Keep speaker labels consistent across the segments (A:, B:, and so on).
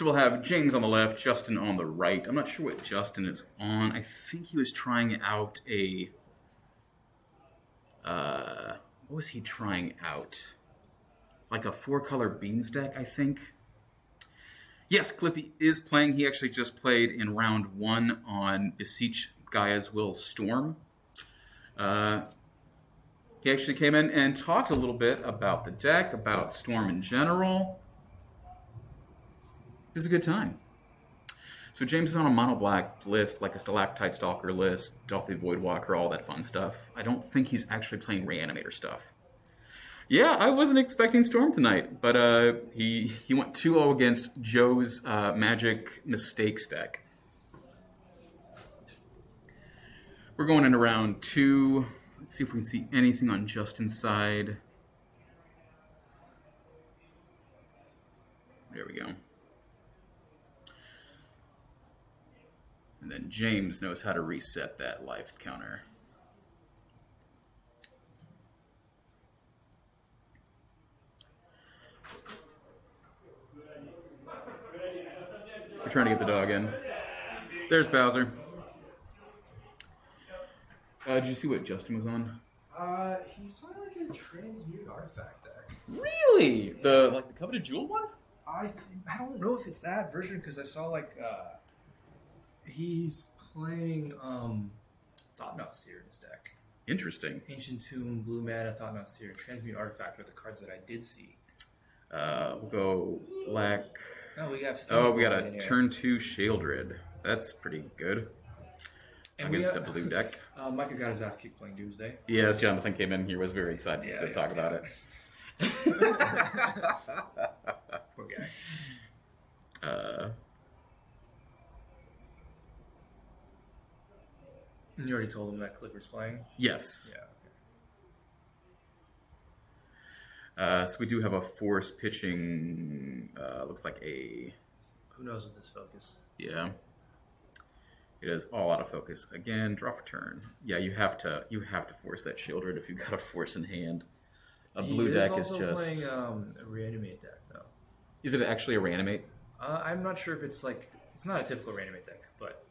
A: So we'll have James on the left, Justin on the right. I'm not sure what Justin is on. I think he was trying out a... what was he trying out? Like a 4-color beans deck, I think. Yes, Cliffy is playing. He actually just played in round 1 on Beseech Gaia's Will Storm. He actually came in and talked a little bit about the deck, about Storm in general. It was a good time. So James is on a mono-black list, like a Stalactite Stalker list, Delphi Voidwalker, all that fun stuff. I don't think he's actually playing Reanimator stuff. Yeah, I wasn't expecting Storm tonight, but he went 2-0 against Joe's Magic Mistakes deck. We're going into round 2. Let's see if we can see anything on Justin's side. There we go. And then James knows how to reset that life counter. We're trying to get the dog in. There's Bowser. Did you see what Justin was on?
B: He's playing like a transmute artifact deck.
A: Really? The Coveted Jewel one?
B: I don't know if it's that version because I saw like he's playing Thought-Knot Seer in his deck.
A: Interesting.
B: Ancient Tomb, Blue Mana, Thought-Knot Seer, Transmute Artifact are the cards that I did see.
A: We'll go black.
B: Oh, we got
A: a turn 2 Sheoldred. That's pretty good. And against a blue deck.
B: Micah got his ass kicked playing Doomsday.
A: Yeah, as Jonathan came in here, was very excited to talk about it.
B: Poor guy. You already told him that Clifford's playing?
A: Yes.
B: Yeah.
A: Okay. So we do have a force pitching. Looks like a.
B: Who knows with this focus?
A: Yeah. It is all out of focus. Again, draw for turn. Yeah, you have to force that Sheoldred if you've got a force in hand. A blue deck is just
B: playing a Reanimate deck though.
A: Is it actually a Reanimate?
B: I'm not sure if it's like it's not a typical Reanimate deck, but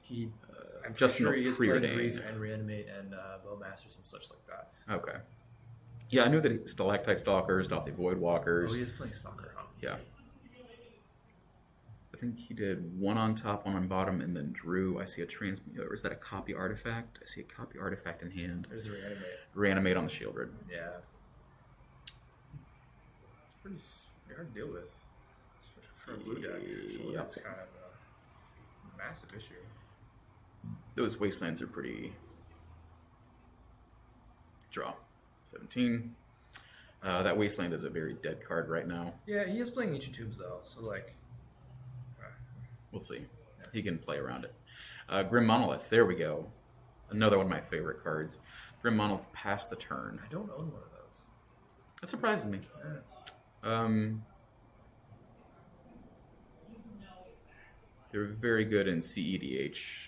B: I'm
A: just
B: sure he is playing
A: preordained.
B: Grief and Reanimate and Bowmasters and such like that.
A: Okay. Yeah, I knew that Stalactite Stalkers, Delphi Voidwalkers.
B: Oh, he is playing Stalker, huh?
A: Yeah. I think he did 1 on top, 1 on bottom, and then drew. I see a transmute. Or is that a copy artifact? I see a copy artifact in hand.
B: There's the Reanimate.
A: Reanimate on the Sheoldred.
B: Yeah. It's pretty hard to deal with. Especially for a blue deck. That's kind of a massive issue.
A: Those wastelands are pretty... Draw. 17. That wasteland is a very dead card right now.
B: Yeah, he is playing Ancient Tombs though, so like...
A: We'll see. Yeah. He can play around it. Grim Monolith. There we go. Another one of my favorite cards. Grim Monolith passed the turn.
B: I don't own one of those.
A: That surprises me.
B: Yeah.
A: They're very good in CEDH.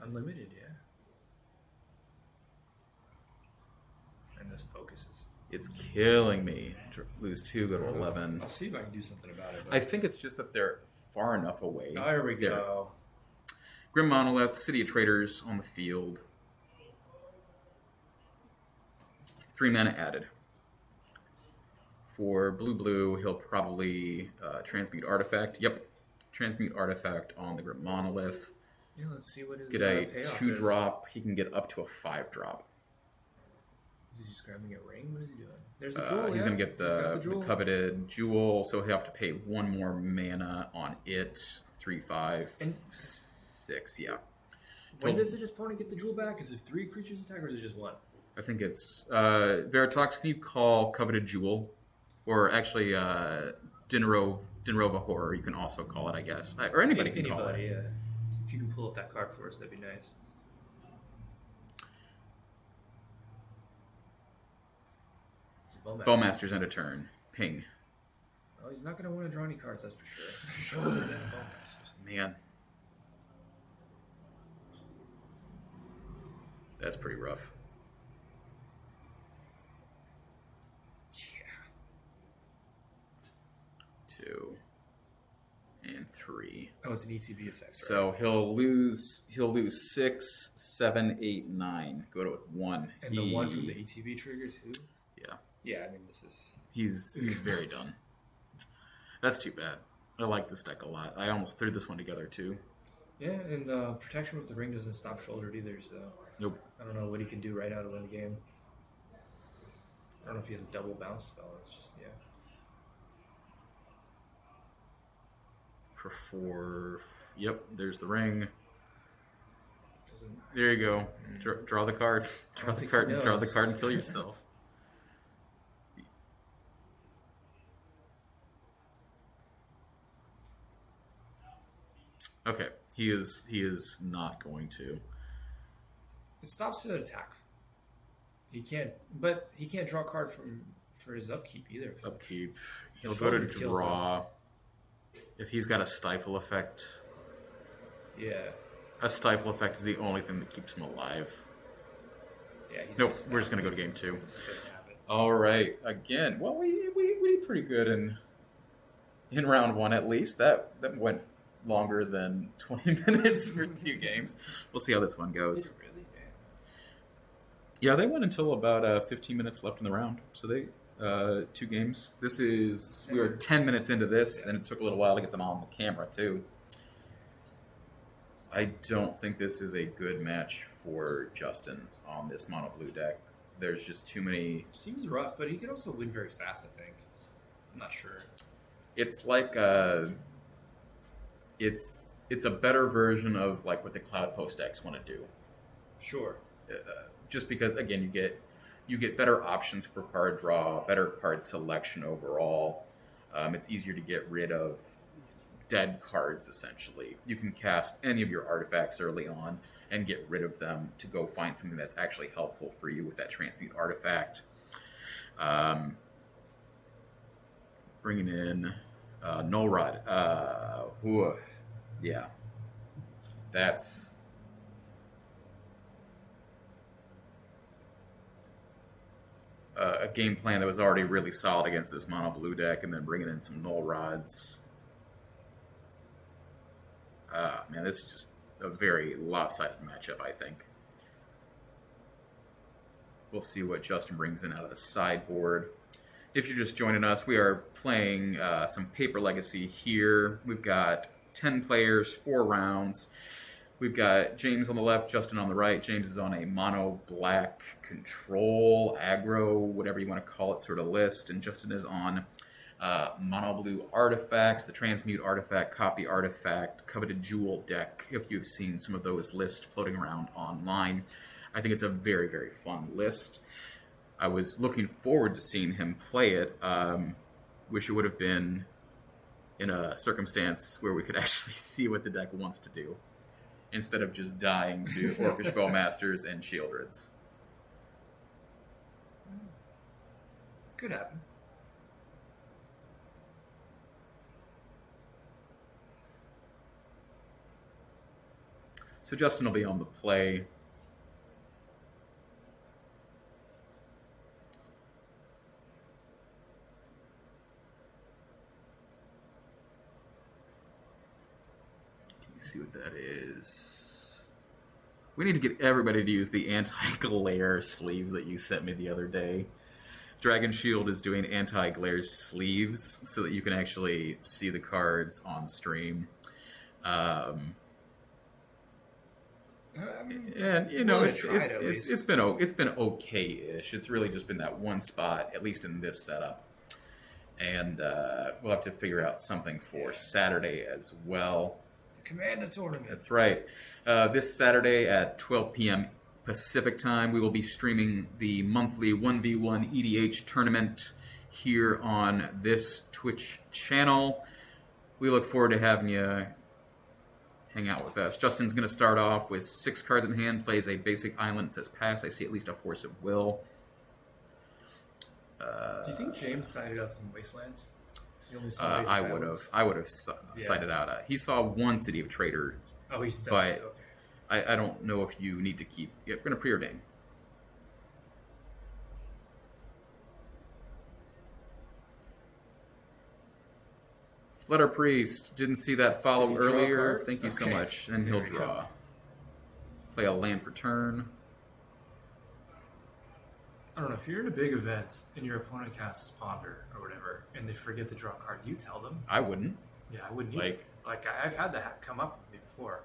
B: Unlimited, yeah. And this focuses.
A: It's killing me. Lose 2, go to 11.
B: I'll see if I can do something about it.
A: I think it's just that they're far enough away.
B: Oh, here we go.
A: Grim Monolith, City of Traders on the field. 3 mana added. For blue, he'll probably transmute artifact. Yep. Transmute artifact on the Grim Monolith.
B: Yeah, let's see what his
A: get a
B: payoff
A: 2-drop. He can get up to a 5-drop.
B: Is he just grabbing a ring? What is he doing? There's the jewel.
A: He's going to get the coveted jewel, so he'll have to pay 1 more mana on it. 3, 5,
B: and
A: 6, yeah.
B: When does his opponent get the jewel back? Is it 3 creatures attack or is it just 1?
A: I think it's... Veritox, can you call coveted jewel? Or actually, Dinrova Horror, you can also call it, I guess. Or anybody can call it.
B: Yeah. If you can pull up that card for us, that'd be nice.
A: Bowmasters end a turn. Ping.
B: Well, he's not going to want to draw any cards, that's for sure.
A: Man. That's pretty rough. Yeah. 2, and 3.
B: Oh, it's an ETB effect.
A: So
B: right?
A: he'll lose 6, 7, 8, 9. Go to 1.
B: And the 1 from the ETB trigger too.
A: Yeah.
B: Yeah, I mean this is.
A: He's very done. That's too bad. I like this deck a lot. I almost threw this one together too.
B: Yeah, and protection with the ring doesn't stop shouldered either, so
A: Nope.
B: I don't know what he can do right now to win the game. I don't know if he has a double bounce spell. It's just
A: For 4. Yep, there's the ring.
B: doesn't.
A: There you go. Draw the card. Draw the card and kill yourself. Okay, he is not going to.
B: It stops the attack. He can't draw a card for his upkeep either.
A: Upkeep. He'll go to draw. If he's got a stifle effect.
B: Yeah.
A: A stifle effect is the only thing that keeps him alive.
B: Yeah.
A: Nope, we're just gonna go to game 2. All right. Again, well, we did pretty good in round 1 at least. That went longer than 20 minutes for 2 games. We'll see how this one goes.
B: Really?
A: Yeah, they went until about 15 minutes left in the round. So they 2 games. We were 10 minutes into this, and it took a little while to get them on the camera too. I don't think this is a good match for Justin on this mono blue deck. There's just too many.
B: Seems rough, but he can also win very fast. I think. I'm not sure.
A: It's like it's a better version of like what the Cloud Post decks want to do.
B: Sure.
A: Just because again you get better options for card draw, better card selection overall. It's easier to get rid of dead cards essentially. You can cast any of your artifacts early on and get rid of them to go find something that's actually helpful for you with that transmute artifact. Bringing in Null Rod. Yeah. That's a game plan that was already really solid against this mono blue deck, and then bringing in some Null Rods. Man, this is just a very lopsided matchup, I think. We'll see what Justin brings in out of the sideboard. If you're just joining us, we are playing some Paper Legacy here. We've got 10 players, 4 rounds. We've got James on the left, Justin on the right. James is on a mono black control, aggro, whatever you want to call it, sort of list. And Justin is on mono blue artifacts, the transmute artifact, copy artifact, coveted jewel deck, if you've seen some of those lists floating around online. I think it's a very, very fun list. I was looking forward to seeing him play it. Wish it would have been in a circumstance where we could actually see what the deck wants to do, instead of just dying to Orcish Bowmasters and Shieldreds.
B: Could happen.
A: So Justin will be on the play. Can you see what that is? We need to get everybody to use the anti-glare sleeves that you sent me the other day. Dragon Shield is doing anti-glare sleeves so that you can actually see the cards on stream. And you know, it's been okay-ish. It's really just been that one spot, at least in this setup, and we'll have to figure out something for Saturday as well.
B: The Commander Tournament.
A: That's right. This Saturday at 12 p.m. Pacific time, we will be streaming the monthly 1v1 EDH tournament here on this Twitch channel. We look forward to having you hang out with us. Justin's going to start off with 6 cards in hand, plays a basic island, says pass. I see at least a Force of Will.
B: Do you think James cited out some Wastelands? He only saw basic islands.
A: I would have cited out. He saw one City of Trader.
B: Oh, he's
A: but
B: okay.
A: I don't know if you need to keep. Yeah, we're going to preordain. Flutter Priest, didn't see that follow
B: Did he draw a
A: earlier.
B: card?
A: Thank you so
B: Okay.
A: much. And
B: There
A: he'll
B: we go.
A: draw. Play a land for turn.
B: I don't know, if you're in a big event and your opponent casts Ponder or whatever, and they forget to draw a card, do you tell them?
A: I wouldn't.
B: Yeah, I wouldn't either.
A: Like,
B: I've had that come up with me before.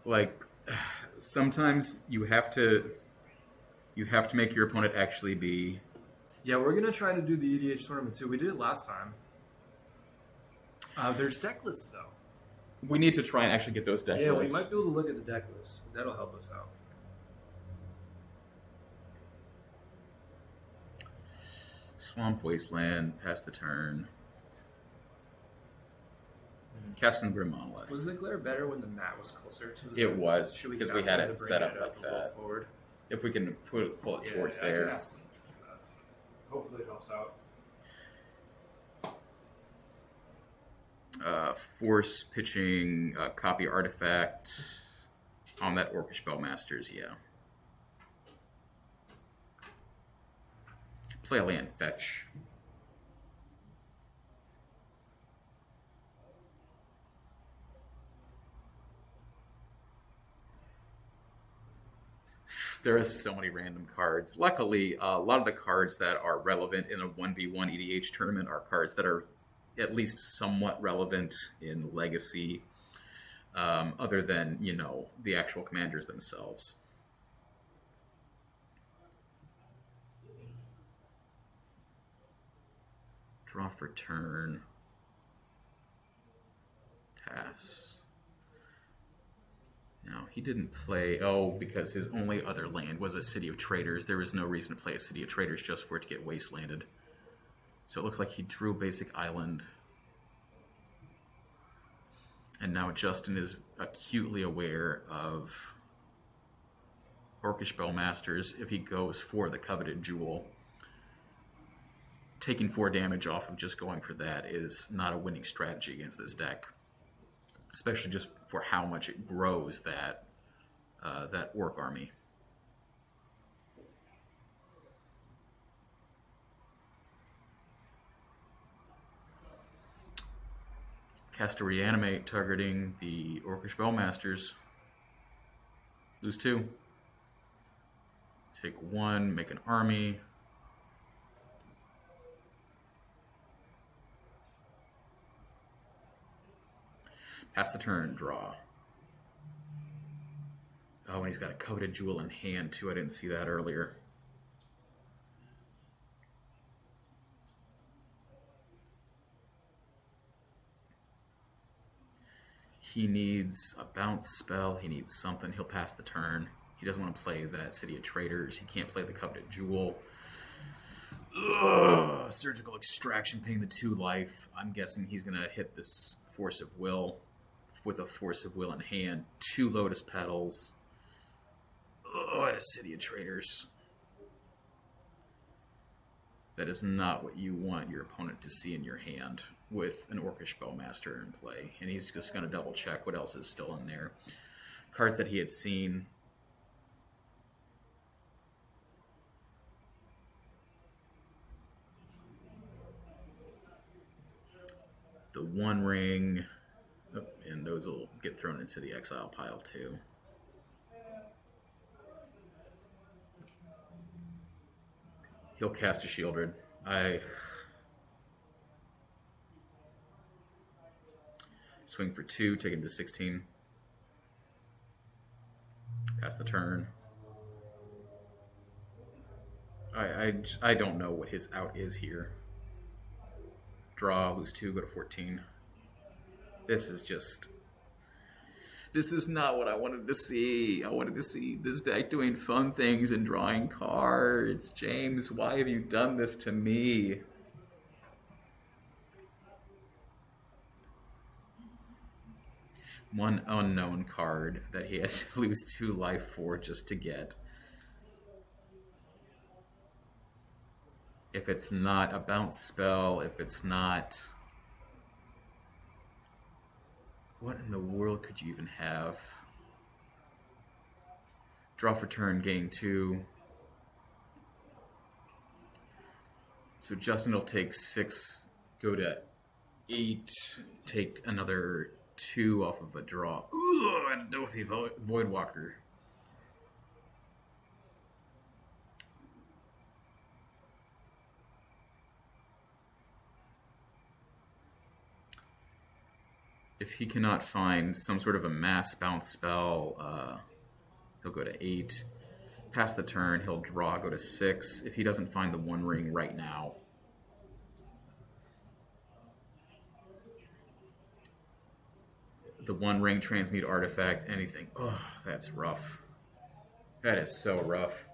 A: like sometimes you have to make your opponent actually be.
B: Yeah, we're gonna try to do the EDH tournament too. We did it last time. There's deck lists though.
A: We need to try and actually get those deck
B: Yeah,
A: lists.
B: we might be able to look at the deck lists. That'll help us out.
A: Swamp Wasteland, pass the turn. Casting Grim Monolith.
B: Was the glare better when the mat was closer to the?
A: It was,
B: Should
A: because
B: cast
A: we had
B: them
A: it
B: to bring
A: set up
B: it
A: like
B: a little
A: that.
B: Forward?
A: If we can pull it towards
B: I could
A: there.
B: ask them to do that. Hopefully it helps out.
A: Force pitching, copy artifact on that Orcish Bellmasters, yeah. Play a land, fetch. There are so many random cards. Luckily, a lot of the cards that are relevant in a 1v1 EDH tournament are cards that are at least somewhat relevant in Legacy, other than, the actual commanders themselves. Draw for turn. Pass. No, he didn't play. Oh, because his only other land was a City of Traders. There was no reason to play a City of Traders just for it to get wastelanded. So it looks like he drew Basic Island. And now Justin is acutely aware of Orcish Bellmasters if he goes for the coveted jewel. Taking 4 damage off of just going for that is not a winning strategy against this deck. Especially just for how much it grows that orc army. Cast a Reanimate targeting the Orcish Bellmasters. Lose 2. Take 1, make an army. Pass the turn, draw. Oh, and he's got a coveted jewel in hand, too. I didn't see that earlier. He needs a bounce spell. He needs something. He'll pass the turn. He doesn't want to play that City of Traders. He can't play the coveted jewel. Ugh, surgical extraction, paying the 2 life. I'm guessing he's going to hit this Force of Will with a Force of Will in hand. 2 Lotus Petals. Oh, and a City of Traders. That is not what you want your opponent to see in your hand with an Orcish Bowmaster in play. And he's just going to double check what else is still in there. Cards that he had seen. The One Ring. Oh, and those will get thrown into the exile pile too. He'll cast a Shieldred. Swing for 2, take him to 16. Pass the turn. I don't know what his out is here. Draw, lose 2, go to 14. This is not what I wanted to see. I wanted to see this deck doing fun things and drawing cards. James, why have you done this to me? One unknown card that he had to lose 2 life for just to get. If it's not a bounce spell, if it's not... What in the world could you even have? Draw for turn, gain 2. So Justin will take 6, go to 8, take another 2 off of a draw. Ooh, and Dothy Voidwalker. If he cannot find some sort of a mass bounce spell, he'll go to 8. Pass the turn, he'll draw, go to 6. If he doesn't find the One Ring right now, the One Ring, transmute artifact, anything. Oh, that's rough. That is so rough.